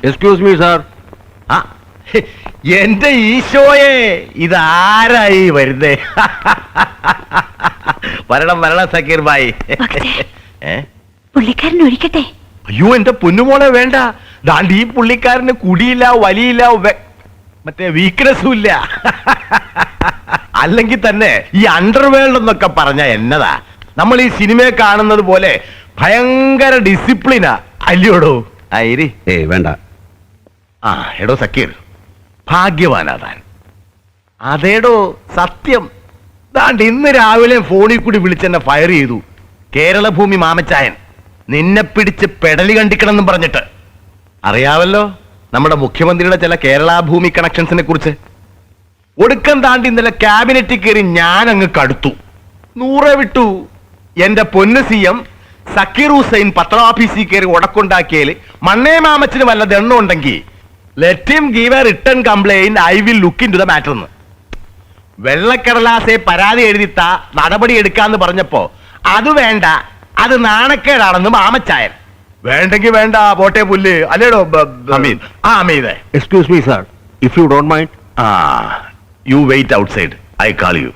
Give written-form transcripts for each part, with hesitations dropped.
Excuse me sir. എന്റെ ഈശോയെ, ഇതാരായി വരുന്നേ? വരണം വരണം സക്കീർ ഭായി. പുള്ളിക്കാരൻ ഒഴിക്കട്ടെ. അയ്യോ എന്റെ പൊന്നുമോളെ വേണ്ട. ദാണ്ട് ഈ പുള്ളിക്കാരന് കുടിയില്ല, വലിയില്ല, മറ്റേ വീക്ക്നെസ്സും ഇല്ല. അല്ലെങ്കിൽ തന്നെ ഈ അണ്ടർവേൾഡ് എന്നൊക്കെ പറഞ്ഞ എന്നതാ? നമ്മൾ ഈ സിനിമയെ കാണുന്നത് പോലെ ഭയങ്കര ഡിസിപ്ലിനാ അല്ലയോടോ? ആയിരി വേണ്ട. ആ എടോ സക്കീർ, ഭാഗ്യവാനാ താൻ. അതേടോ സത്യം. ദാണ്ട് ഇന്ന് രാവിലെ ഫോണിൽ കൂടി വിളിച്ചെന്നെ ഫയർ ചെയ്തു കേരളഭൂമി മാമച്ചായൻ. നിന്നെ പിടിച്ച് പെടലി കണ്ടിക്കണമെന്നും പറഞ്ഞിട്ട്. അറിയാവല്ലോ നമ്മുടെ മുഖ്യമന്ത്രിയുടെ ചില കേരള ഭൂമി കണക്ഷൻസിനെ കുറിച്ച്. ഒടുക്കം താണ്ടി ഇന്നലെ ക്യാബിനറ്റിൽ കയറി ഞാൻ അങ്ങ് കടുത്തു. 100 വിട്ടു. എന്റെ പൊന്ന് CM സക്കീർ ഹുസൈൻ പത്രാഫീസിൽ കയറി ഉടക്കുണ്ടാക്കിയതിൽ മണ്ണേ മാമച്ചിന് വല്ല ദണ്ണം ഉണ്ടെങ്കിൽ let him give a written complaint, I will look into the matter എന്ന്. വെള്ളക്കടലാസെ പരാതി എഴുതിത്താ നടപടി എടുക്കാന്ന് പറഞ്ഞപ്പോ അത് വേണ്ട, അത് നാണക്കേടാണെന്ന് മാമച്ചായൻ. വേണ്ടെങ്കിൽ വേണ്ട, പോട്ടെ പുല്ല് അല്ലേടോ Ameed. Excuse me sir, if you don't mind. You wait outside, I call you.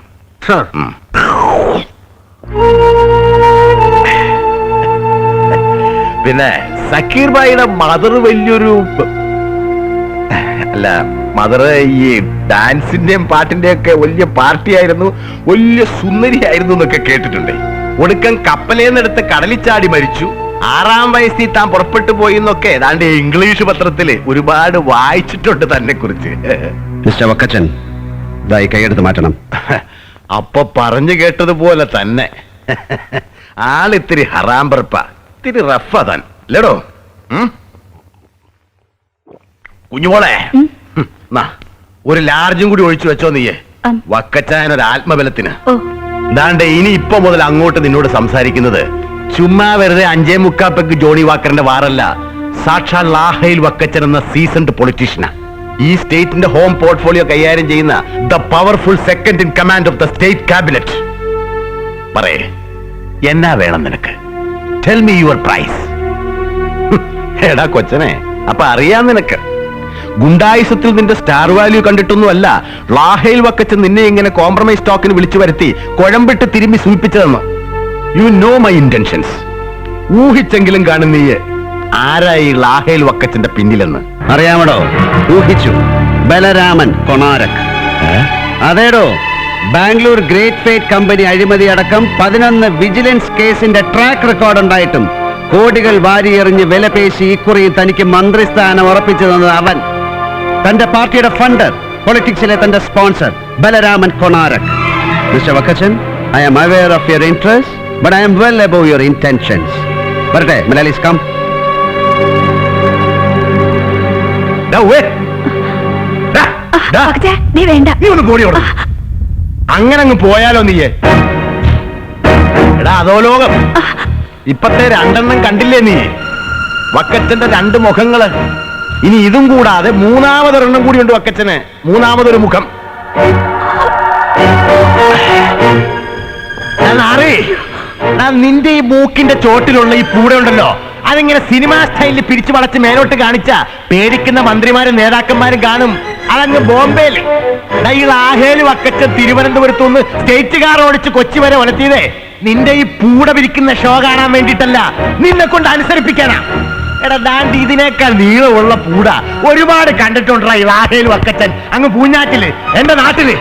Sir. പിന്നെ സക്കീർ ഭായിയുടെ മദർ വലിയൊരു അല്ല, മദർ ഈ ഡാൻസിന്റെയും പാട്ടിന്റെയും ഒക്കെ വലിയ പാർട്ടിയായിരുന്നു, വലിയ സുന്ദരിയായിരുന്നു എന്നൊക്കെ കേട്ടിട്ടുണ്ട്. ഒടുക്കം കപ്പലേന്നെടുത്ത് കടലിച്ചാടി മരിച്ചു. 6-ാം വയസ്സിൽ താൻ പുറപ്പെട്ടു പോയി എന്നൊക്കെ ഏതാണ്ട് ഇംഗ്ലീഷ് പത്രത്തില് ഒരുപാട് വായിച്ചിട്ടുണ്ട് തന്നെ കുറിച്ച്. മിസ്റ്റർ വക്കച്ചൻ, ഇതായി കൈയെടുത്ത് മാറ്റണം. അപ്പൊ പറഞ്ഞു കേട്ടതുപോലെ തന്നെ ആളിത്തിരി ഹറാമ്പറപ്പ, ഇത്തിരി റഫാ താൻ അല്ലേടോ? കുഞ്ഞുമോളെ, ഒരു ലാർജും കൂടി ഒഴിച്ചു വെച്ചോ നീയെ. വക്കച്ചായനൊരു ആത്മബലത്തിന്. ദാണ്ടെ ഇനി ഇപ്പൊ മുതൽ അങ്ങോട്ട് നിന്നോട് സംസാരിക്കുന്നത് ചുമ്മാ വെറുതെ 5.25 ജോണി വാക്കറിന്റെ വാറല്ല, സാക്ഷാൽ ലാഹയിൽ വക്കച്ചൻ എന്ന സീസൺഡ് പൊളിറ്റീഷ്യനാ. ഈ സ്റ്റേറ്റിന്റെ ഹോം പോർട്ട്ഫോളിയോ കൈകാര്യം ചെയ്യുന്ന the powerful second in command of the state cabinet. പറയേ, എന്നാ വേണം നിനക്ക്? Tell me your price. എടാ കൊച്ചനെ, അപ്പൊ അറിയാം നിനക്ക്. ഗുണ്ടായുസത്തിൽ നിന്റെ സ്റ്റാർ വാല്യൂ കണ്ടിട്ടൊന്നുമല്ല ലാഹയിൽ വക്കച്ചൻ നിന്നെ ഇങ്ങനെ കോംപ്രമൈസ് ടോക്കിന് വിളിച്ചു വരുത്തി കുഴമ്പിട്ട് തിരുമ്പി സൂചിപ്പിച്ചതെന്ന്. You know my intentions. ഊഹിച്ചെങ്കിലും കാണും നീ ആരായി ലാഹയിൽ വക്കച്ചന്റെ പിന്നിലെന്ന്. അറിയാമടോ? ഊഹിച്ചു. ബലരാമൻ കൊണാരക്. അതേടോ, ബാംഗ്ലൂർ ഗ്രേറ്റ് ഫേറ്റ് കമ്പനി അഴിമതി അടക്കം 11 വിജിലൻസ് കേസിന്റെ ട്രാക്ക് റെക്കോർഡ് ഉണ്ടായിട്ടും കോടികൾ വാരിയെറിഞ്ഞ് വിലപേശി ഇക്കുറി തനിക്ക് മന്ത്രിസ്ഥാനം ഉറപ്പിച്ചു തന്നത് അവൻ. തന്റെ പാർട്ടിയുടെ ഫണ്ടർ, പൊളിറ്റിക്സിലെ തന്റെ sponsor Balaraman Konarak. Mister Vakkachan, I am aware of your interest, but I am well above your intentions. വരട്ടെ മലയാളീസ്, കം. അങ്ങനെ അങ്ങ് പോയാലോ നീയെ? എടാ അതോ ലോകം, ഇപ്പത്തെ 2 കണ്ടില്ലേ നീ? വക്കച്ചന്റെ 2 മുഖങ്ങള്. ഇനി ഇതും കൂടാതെ 3-മതൊരെണ്ണം കൂടി ഉണ്ട് വക്കച്ചന്. 3-മതൊരു മുഖം. നിന്റെ ഈ മൂക്കിന്റെ ചോട്ടിലുള്ള ഈ പൂട ഉണ്ടല്ലോ, അതിങ്ങനെ സിനിമാ സ്റ്റൈലിൽ പിടിച്ചു വളച്ച് മേലോട്ട് കാണിച്ച പേടിക്കുന്ന മന്ത്രിമാരും നേതാക്കന്മാരും കാണും. അതങ്ങ് ബോംബെയില്. ഈ ലാഹേല് വക്കച്ചൻ തിരുവനന്തപുരത്തുനിന്ന് സ്റ്റേറ്റ് കാർ ഓടിച്ച് കൊച്ചി വരെ ഒലത്തിയതേ നിന്റെ ഈ പൂട പിരിക്കുന്ന ഷോ കാണാൻ വേണ്ടിയിട്ടല്ല, നിന്നെ കൊണ്ട് അനുസരിപ്പിക്കാനാ. എടാ ദാണ്ട് ഇതിനേക്കാൾ നീളമുള്ള പൂട ഒരുപാട് കണ്ടിട്ടുണ്ടാ ഈ ലാഹേൽ വക്കച്ചൻ അങ്ങ് പൂഞ്ഞാറ്റില്, എന്റെ നാട്ടില്.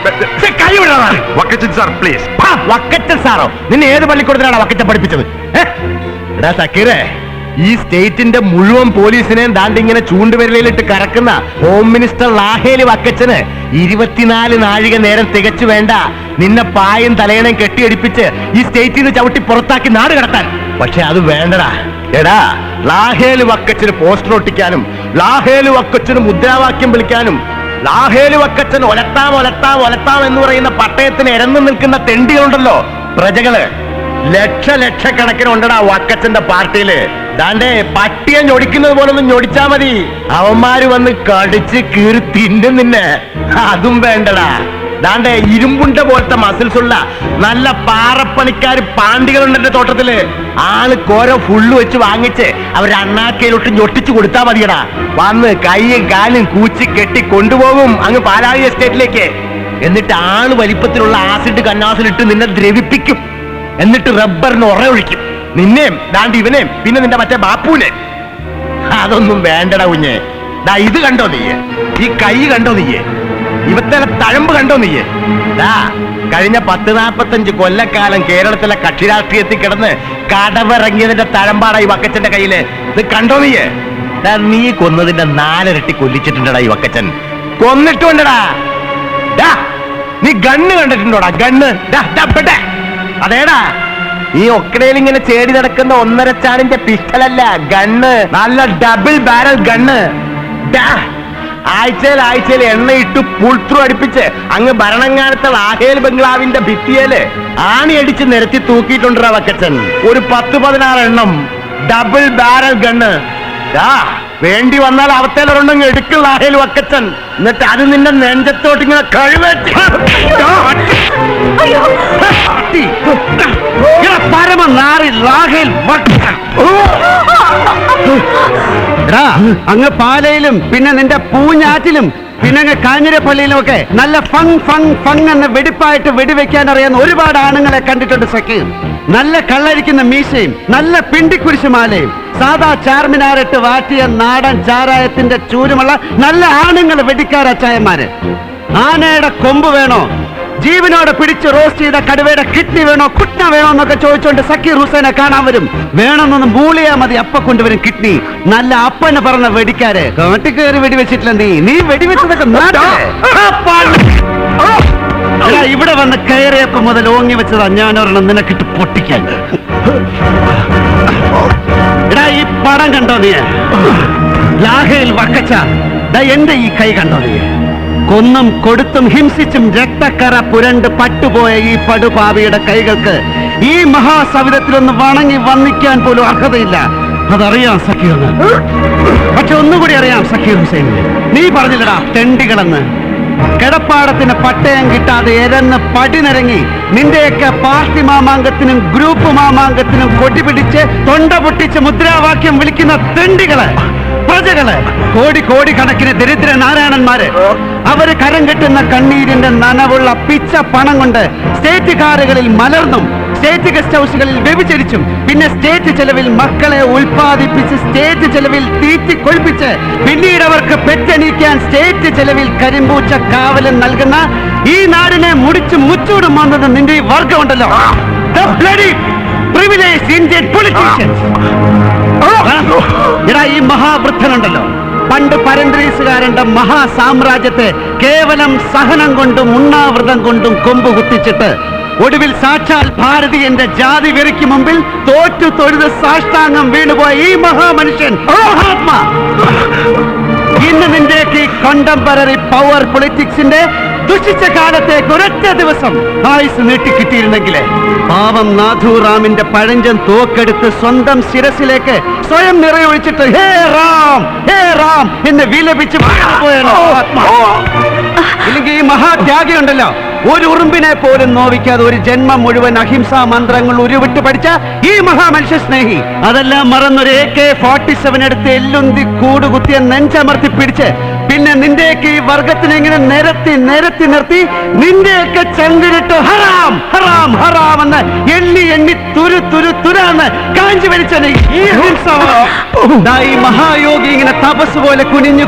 കൈ വിടാണ് വക്കച്ചൻ സാർ, പ്ലീസ്. വക്കച്ചൻ സാറോ? നിന്നെ ഏത് പള്ളിക്കൂടത്തിലാണ് വക്കച്ചൻ പഠിപ്പിച്ചത്? എടാ സക്കീറേ, ഈ സ്റ്റേറ്റിന്റെ മുഴുവൻ പോലീസിനെയും ദാണ്ടിങ്ങനെ ചൂണ്ടുവിരലിലിട്ട് കറക്കുന്ന ഹോം മിനിസ്റ്റർ ലാഹേലി വക്കച്ചന് 24 നാഴിക നേരം തികച്ചു വേണ്ട നിന്നെ പായും തലയണയും കെട്ടിയടിപ്പിച്ച് ഈ സ്റ്റേറ്റിൽ നിന്ന് ചവിട്ടി പുറത്താക്കി നാട് കടത്താൻ. പക്ഷെ അത് വേണ്ടടാ. എടാ, ലാഹേലി വക്കച്ചന് പോസ്റ്റർ ഒട്ടിക്കാനും ലാഹേലി വക്കച്ചന് മുദ്രാവാക്യം വിളിക്കാനും ലാഹേലി വക്കച്ചൻ ഒലത്താം ഒലത്താം ഒലത്താം എന്ന് പറയുന്ന പട്ടയത്തിന് ഇരന്നു നിൽക്കുന്ന തെണ്ടികളുണ്ടല്ലോ, പ്രജകള്. ലക്ഷക്കണക്കിന് ഉണ്ടടാ വക്കച്ചന്റെ പാർട്ടിയില്. ദാണ്ടേ പട്ടിയെ ഞൊടിക്കുന്നത് പോലെ ഒന്ന് ഞൊടിച്ചാ മതി, അവന്മാര് വന്ന് കടിച്ച് കീറി തിന്നും നിന്നെ. അതും വേണ്ടടാ. ദാണ്ടെ ഇരുമ്പുണ്ട പോലത്തെ മസിൽസ് ഉള്ള നല്ല പാറപ്പണിക്കാർ പാണ്ടികളുണ്ട് എന്റെ തോട്ടത്തില്. ആൾക്കോരോ ഫുള്ള് വെച്ച് വാങ്ങിച്ച് അവർ അണ്ണാക്കയിലോട്ട് ഞൊട്ടിച്ചു കൊടുത്താ മതിയടാ. വന്ന് കൈയും കാലും കൂച്ചി കെട്ടി കൊണ്ടുപോകും അങ്ങ് പാലാഴി എസ്റ്റേറ്റിലേക്ക്. എന്നിട്ട് ആള് വലിപ്പത്തിലുള്ള ആസിഡ് കന്നാസിലിട്ട് നിന്നെ ദ്രവിപ്പിക്കും. എന്നിട്ട് റബ്ബറിന് ഒഴിക്കും. നിന്നെയും ദാണ്ട് ഇവനെയും പിന്നെ നിന്റെ മറ്റേ ബാപ്പൂനെ. അതൊന്നും വേണ്ടടാ കുഞ്ഞെ. ദാ ഇത് കണ്ടോ നീയെ? ഈ കൈ കണ്ടോ നീയെ? ഇവത്തെ തഴമ്പ് കണ്ടോ നീയെ? ദാ കഴിഞ്ഞ 40-45 കൊല്ലക്കാലം കേരളത്തിലെ കക്ഷി രാഷ്ട്രീയത്തിൽ കിടന്ന് കടവിറങ്ങിയതിന്റെ തഴമ്പാടാ ഈ വക്കച്ചന്റെ കയ്യില്. ഇത് കണ്ടോ നീയെ? നീ കൊന്നതിന്റെ 4 ഇരട്ടി കൊല്ലിച്ചിട്ടുണ്ടടാ ഈ വക്കച്ചൻ. കൊന്നിട്ടുണ്ടടാ. നീ ഗണ്ണ് കണ്ടിട്ടുണ്ടോടാ? ഗണ്ണ് അതേടാ, ഈ ഒക്കടയിൽ ഇങ്ങനെ ചേടി നടക്കുന്ന 1.5 ചാണിന്റെ പിസ്റ്റലല്ല, ഗണ്ണ്. നല്ല ഡബിൾ ബാരൽ ഗണ്ണ്. ആഴ്ചയിൽ എണ്ണയിട്ട് പുൾത്രൂ അടുപ്പിച്ച് അങ്ങ് ഭരണങ്ങാനത്തെ ലാഹേൽ ബംഗ്ലാവിന്റെ ഭിത്തിയേല് ആണിയടിച്ച് നിരത്തി തൂക്കിയിട്ടുണ്ടാ വക്കച്ചൻ. ഒരു 10-16 എണ്ണം ഡബിൾ ബാരൽ ഗണ്ണ്. വേണ്ടി വന്നാൽ അവത്തേലൊരെണ്ണം എടുക്കും ലാഹേൽ വക്കച്ചൻ. എന്നിട്ട് അത് നിന്റെ നെഞ്ചത്തോട്ട് ഇങ്ങനെ കഴിവേറ്റി പരമനാറി ലാഹേൽ അങ്ങ് പാലയിലും പിന്നെ നിന്റെ പൂഞ്ഞാറ്റിലും പിന്നെ അങ്ങ് കാഞ്ഞിരപ്പള്ളിയിലും ഒക്കെ നല്ല ഫങ് ഫങ് ഫങ് എന്ന് വെടിപ്പായിട്ട് വെടിവെക്കാൻ അറിയാവുന്ന ഒരുപാട് ആണുങ്ങളെ കണ്ടിട്ടുണ്ട് സഖി. നല്ല കള്ളരിക്കുന്ന മീശയും നല്ല പിണ്ടിക്കുരിശുമാലയും സാധാ ചാർമിനാറിട്ട് വാറ്റിയ നാടൻ ചാരായത്തിന്റെ ചൂരുമുള്ള നല്ല ആണുങ്ങൾ വെടിക്കാരച്ചായന്മാര്. ആനയുടെ കൊമ്പ് വേണോ, ജീവനോടെ പിടിച്ച് റോസ്റ്റ് ചെയ്ത കടുവയുടെ കിഡ്നി വേണോ, കുട്ട വേണോ എന്നൊക്കെ ചോദിച്ചുകൊണ്ട് സക്കീർ ഹുസൈനെ കാണാൻ വരും. വേണമെന്നൊന്ന് മൂളിയാ മതി, അപ്പ കൊണ്ടുവരും കിഡ്നി. നല്ല അപ്പനെ പറഞ്ഞ വെടിക്കാര്. കാട്ടി കയറി വെടിവെച്ചിട്ടില്ല നീ വെടിവെച്ചതൊക്കെ ഇവിടെ വന്ന് കയറിയപ്പോ മുതൽ ഓങ്ങി വെച്ചതാ ഞാനൊരെണ്ണം നിനക്കിട്ട് പൊട്ടിക്കാൻ. എടാ ഈ പടം കണ്ടോ നീ? ലാഹേൽ വക്കച്ച. എന്റെ ഈ കൈ കണ്ടോ നീ? കൊന്നും കൊടുത്തും ഹിംസിച്ചും രക്തക്കറ പുരണ്ട് പട്ടുപോയ ഈ പടുപാവിയുടെ കൈകൾക്ക് ഈ മഹാസവിധത്തിലൊന്ന് വണങ്ങി വന്നിക്കാൻ പോലും അർഹതയില്ല. അതറിയാം സഖീറിന്. പക്ഷെ ഒന്നുകൂടി അറിയാം സക്കീർ ഹുസൈൻ, നീ പറഞ്ഞില്ലടാ തെണ്ടികളെന്ന്. കിടപ്പാടത്തിന് പട്ടയം കിട്ടാതെ എരന്ന് പടിനിറങ്ങി നിന്റെയൊക്കെ പാർട്ടി മാമാങ്കത്തിനും ഗ്രൂപ്പ് മാമാങ്കത്തിനും കൊടിപിടിച്ച് തൊണ്ട പൊട്ടിച്ച് മുദ്രാവാക്യം വിളിക്കുന്ന തെണ്ടികള്, പ്രജകള്, കോടി കണക്കിന് ദരിദ്ര നാരായണന്മാര്, അവര് കരം കെട്ടുന്ന കണ്ണീരിന്റെ നനവുള്ള പിച്ച പണം കൊണ്ട് സ്റ്റേറ്റ് കാറുകളിൽ മലർന്നും സ്റ്റേറ്റ് ഗസ്റ്റ് ഹൗസുകളിൽ വ്യഭിചരിച്ചും പിന്നെ സ്റ്റേറ്റ് ചെലവിൽ മക്കളെ ഉൽപ്പാദിപ്പിച്ച് സ്റ്റേറ്റ് ചെലവിൽ തീറ്റി കൊഴിപ്പിച്ച് പിന്നീട് അവർക്ക് പെറ്റെണീക്കാൻ സ്റ്റേറ്റ് ചെലവിൽ കരിമ്പൂച്ച കാവലും നൽകുന്ന ഈ നാടിനെ മുടിച്ച് മുച്ചൂടും വന്നത് നിന്റെ ഈ വർഗമുണ്ടല്ലോ, ഈ മഹാവൃദ്ധനുണ്ടല്ലോ, പണ്ട് പരന്ത്രീസുകാരന്റെ മഹാസാമ്രാജ്യത്തെ കേവലം സഹനം കൊണ്ടും ഉണ്ണാവൃതം കൊണ്ടും കൊമ്പ് കുത്തിച്ചിട്ട് ഒടുവിൽ സാക്ഷാൽ ഭാരതീയന്റെ ജാതി വെറിക്ക് മുമ്പിൽ തോറ്റു തൊഴുത് സാഷ്ടാംഗം വീണുപോയ ഈ മഹാമനുഷ്യൻ മഹാത്മാ ഇന്ന് നിന്റെയൊക്കെ ഈ കണ്ടംപററി പവർ പൊളിറ്റിക്സിന്റെ ദുഷിച്ച കാലത്തേക്ക് ഒരൊറ്റ ദിവസം ആയുസ് നീട്ടിക്കിട്ടിയിരുന്നെങ്കിലേ പാവം നാഥുറാമിന്റെ പഴഞ്ചൻ തോക്കെടുത്ത് സ്വന്തം ശിരസിലേക്ക് സ്വയം നിറയൊഴിച്ചിട്ട് ഹേ റാം എന്ന് വിലപിച്ച് പോയാണ് ആത്മാ. ഇല്ലെങ്കിൽ ഈ മഹാത്യാഗി ഉണ്ടല്ലോ, ഒരു ഉറുമ്പിനെ പോലും നോവിക്കാതെ ഒരു ജന്മം മുഴുവൻ അഹിംസാ മന്ത്രങ്ങൾ ഉരുവിട്ട് പഠിച്ച ഈ മഹാമനുഷ്യ സ്നേഹി അതെല്ലാം മറന്നൊരു AK-47 എടുത്ത് എല്ലുന്തി കൂടുകുത്തിയ നെഞ്ചമർത്തി പിടിച്ച് പിന്നെ നിന്റെയൊക്കെ ഈ വർഗത്തിനെ ഇങ്ങനെ നിരത്തി നിർത്തി നിന്റെയൊക്കെ ചങ്കിലിട്ട് ഹറാം ഹറാം ഹറാം എന്ന് എണ്ണി തുരാന്ന് കാഞ്ചി വലിച്ചത് ഈ മഹായോഗി ഇങ്ങനെ തപസ് പോലെ കുനിഞ്ഞു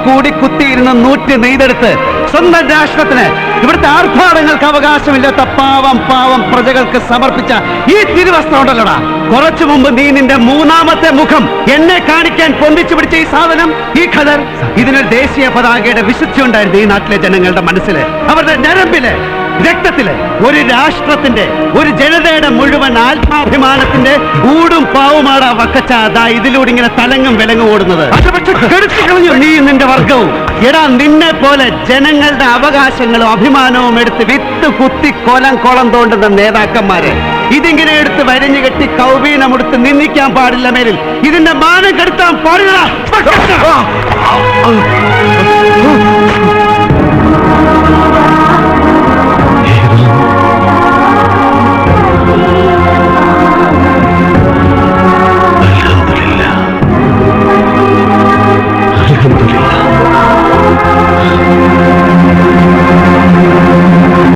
കൂടി കുത്തിയിരുന്ന നൂറ്റി നെയ്തെടുത്ത് സ്വന്തം രാഷ്ട്രത്തിന് ഇവിടുത്തെ ആർഭാടങ്ങൾക്ക് അവകാശമില്ലാത്ത പാവം പ്രജകൾക്ക് സമർപ്പിച്ച ഈ തിരുവസ്ത്രം ഉണ്ടല്ലോടാ, കുറച്ചു മുമ്പ് നീ നിന്റെ മൂന്നാമത്തെ മുഖം എന്നെ കാണിക്കാൻ പൊന്തിച്ചു പിടിച്ച ഈ സാധനം, ഈ ഖദർ, ഇതിനൊരു ദേശീയ പതാകയുടെ വിശുദ്ധി ഉണ്ടായിരുന്നു ഈ നാട്ടിലെ ജനങ്ങളുടെ മനസ്സില്, അവരുടെ ഞരമ്പില്, രക്തത്തില്. ഒരു രാഷ്ട്രത്തിന്റെ, ഒരു ജനതയുടെ മുഴുവൻ ആത്മാഭിമാനത്തിന്റെ ഊടും പാവുമാടാ വക്കച്ച ഇതിലൂടെ ഇങ്ങനെ തലങ്ങും വിലങ്ങും ഓടുന്നത്. അത് പക്ഷെ കെടുത്തി കളഞ്ഞു നീ നിന്റെ വർഗവും. എടാ നിന്നെ പോലെ ജനങ്ങളുടെ അവകാശങ്ങളും അഭിമാനവും എടുത്ത് വിത്ത് കുത്തി കോളം തോണ്ടുന്ന നേതാക്കന്മാരെ ഇതിങ്ങനെ എടുത്ത് വരിഞ്ഞു കെട്ടി കൗബീനമെടുത്ത് നിന്ദിക്കാൻ പാടില്ല. മേലിൽ ഇതിന്റെ മാനം കെടുത്താൻ പാടില്ല.